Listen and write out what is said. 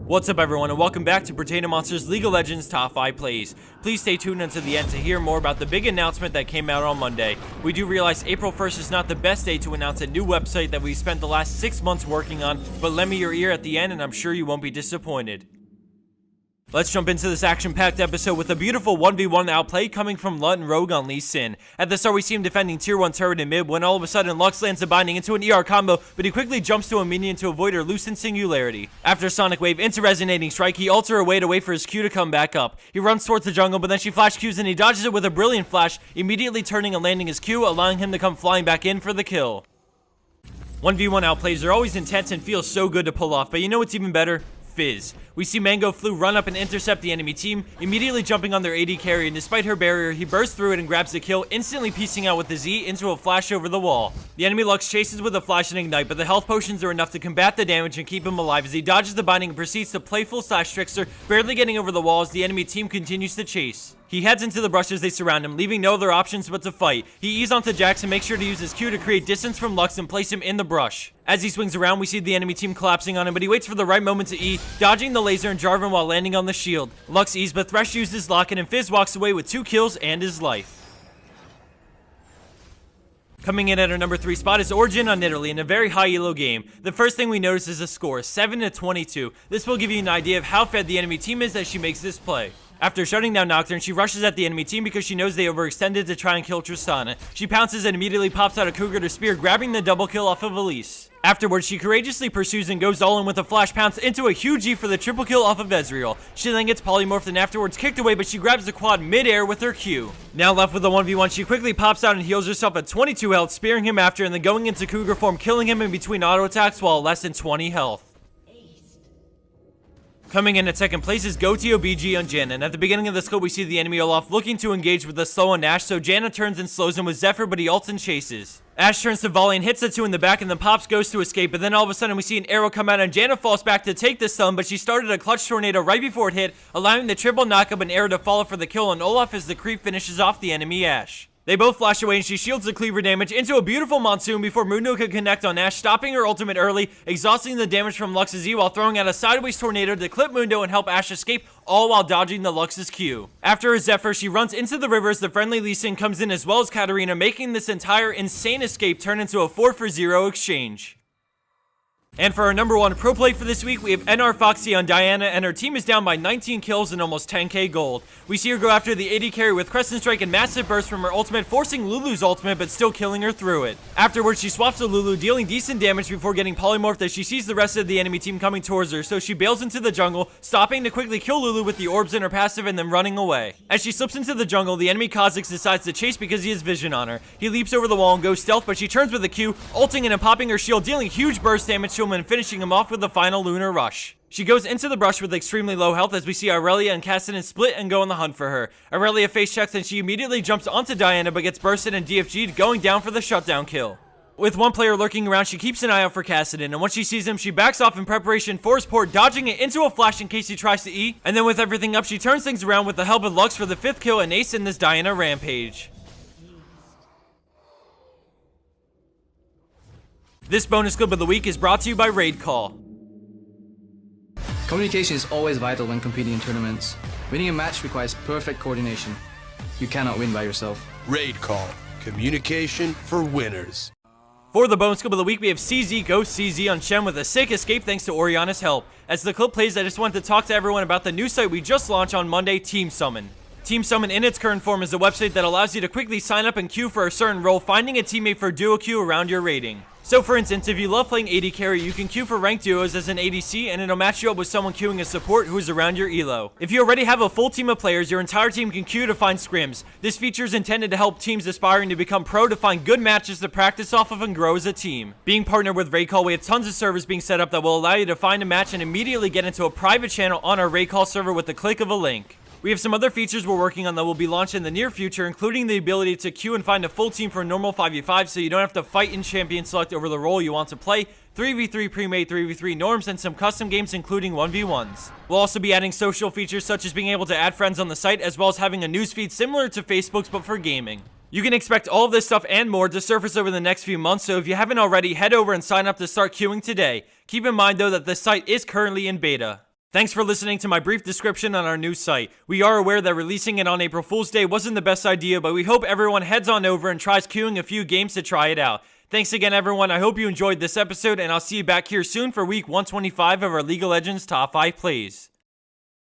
What's up everyone and welcome back to Potato Monsters League of Legends Top 5 Plays. Please stay tuned until the end to hear more about the big announcement that came out on Monday. We do realize April 1st is not the best day to announce a new website that we spent the last 6 months working on, but lend me your ear at the end and I'm sure you won't be disappointed. Let's jump into this action-packed episode with a beautiful 1v1 outplay coming from Lut and Rogue on Lee Sin. At the start we see him defending tier 1 turret in mid when all of a sudden Lux lands a binding into an ER combo, but he quickly jumps to a minion to avoid her Lucent Singularity. After Sonic Wave into Resonating Strike, he ults her away to wait for his Q to come back up. He runs towards the jungle, but then she flash Qs and he dodges it with a brilliant flash, immediately turning and landing his Q, allowing him to come flying back in for the kill. 1v1 outplays are always intense and feel so good to pull off, but you know what's even better? Fizz. We see Mango Flu run up and intercept the enemy team, immediately jumping on their AD carry, and despite her barrier, he bursts through it and grabs the kill, instantly piecing out with the Z into a flash over the wall. The enemy Lux chases with a flash and ignite, but the health potions are enough to combat the damage and keep him alive as he dodges the binding and proceeds to playful slash trickster, barely getting over the wall as the enemy team continues to chase. He heads into the brush as they surround him, leaving no other options but to fight. He eases onto Jax and makes sure to use his Q to create distance from Lux and place him in the brush. As he swings around, we see the enemy team collapsing on him, but he waits for the right moment to E, dodging the laser and Jarvan while landing on the shield. Lux E's, but Thresh used his locket and Fizz walks away with 2 kills and his life. Coming in at our number 3 spot is Origen on Nidalee in a very high elo game. The first thing we notice is the score, 7-22. This will give you an idea of how fed the enemy team is as she makes this play. After shutting down Nocturne, she rushes at the enemy team because she knows they overextended to try and kill Tristana. She pounces and immediately pops out a Cougar to spear, grabbing the double kill off of Elise. Afterwards, she courageously pursues and goes all in with a flash pounce into a huge E for the triple kill off of Ezreal. She then gets polymorphed and afterwards kicked away, but she grabs the quad mid-air with her Q. Now left with a 1v1, she quickly pops out and heals herself at 22 health, spearing him after and then going into Cougar form, killing him in between auto attacks while less than 20 health. Coming in at second place is Gotio BG on Janna, and at the beginning of the scope we see the enemy Olaf looking to engage with the slow on Ashe, so Janna turns and slows him with Zephyr, but he ults and chases. Ashe turns to volley and hits the 2 in the back, and then Pops goes to escape, but then all of a sudden we see an arrow come out and Janna falls back to take the stun, but she started a clutch tornado right before it hit, allowing the triple knockup and arrow to follow for the kill, and Olaf as the creep finishes off the enemy Ashe. They both flash away and she shields the cleaver damage into a beautiful monsoon before Mundo can connect on Ashe, stopping her ultimate early, exhausting the damage from Lux's E while throwing out a sideways tornado to clip Mundo and help Ashe escape, all while dodging the Lux's Q. After her Zephyr, she runs into the river as the friendly Lee Sin comes in as well as Katarina, making this entire insane escape turn into a 4-for-0 exchange. And for our number 1 pro play for this week, we have NR Foxy on Diana, and her team is down by 19 kills and almost 10k gold. We see her go after the AD carry with Crescent Strike and massive burst from her ultimate, forcing Lulu's ultimate but still killing her through it. Afterwards, she swaps to Lulu, dealing decent damage before getting polymorphed as she sees the rest of the enemy team coming towards her, so she bails into the jungle, stopping to quickly kill Lulu with the orbs in her passive and then running away. As she slips into the jungle, the enemy Kha'Zix decides to chase because he has vision on her. He leaps over the wall and goes stealth, but she turns with a Q, ulting in and popping her shield, dealing huge burst damage to him and finishing him off with the final Lunar Rush. She goes into the brush with extremely low health as we see Aurelia and Kassadin split and go on the hunt for her. Aurelia face checks and she immediately jumps onto Diana but gets bursted and DFG'd, going down for the shutdown kill. With one player lurking around, she keeps an eye out for Kassadin, and once she sees him, she backs off in preparation for his port, dodging it into a flash in case he tries to E, and then with everything up, she turns things around with the help of Lux for the 5th kill and ace in this Diana rampage. This bonus clip of the week is brought to you by Raid Call. Communication is always vital when competing in tournaments. Winning a match requires perfect coordination. You cannot win by yourself. Raid Call. Communication for winners. For the bonus clip of the week, we have CZ go CZ on Shen with a sick escape thanks to Orianna's help. As the clip plays, I just wanted to talk to everyone about the new site we just launched on Monday, Team Summon. Team Summon in its current form is a website that allows you to quickly sign up and queue for a certain role, finding a teammate for duo queue around your rating. So for instance, if you love playing AD carry, you can queue for ranked duos as an ADC and it'll match you up with someone queuing a support who is around your elo. If you already have a full team of players, your entire team can queue to find scrims. This feature is intended to help teams aspiring to become pro to find good matches to practice off of and grow as a team. Being partnered with Raid Call, we have tons of servers being set up that will allow you to find a match and immediately get into a private channel on our Raid Call server with the click of a link. We have some other features we're working on that will be launched in the near future, including the ability to queue and find a full team for a normal 5v5 so you don't have to fight in champion select over the role you want to play, 3v3 pre-made 3v3 norms, and some custom games including 1v1s. We'll also be adding social features such as being able to add friends on the site, as well as having a newsfeed similar to Facebook's but for gaming. You can expect all of this stuff and more to surface over the next few months, so if you haven't already, head over and sign up to start queuing today. Keep in mind though that the site is currently in beta. Thanks for listening to my brief description on our new site. We are aware that releasing it on April Fool's Day wasn't the best idea, but we hope everyone heads on over and tries queuing a few games to try it out. Thanks again, everyone. I hope you enjoyed this episode, and I'll see you back here soon for week 125 of our League of Legends Top 5 plays.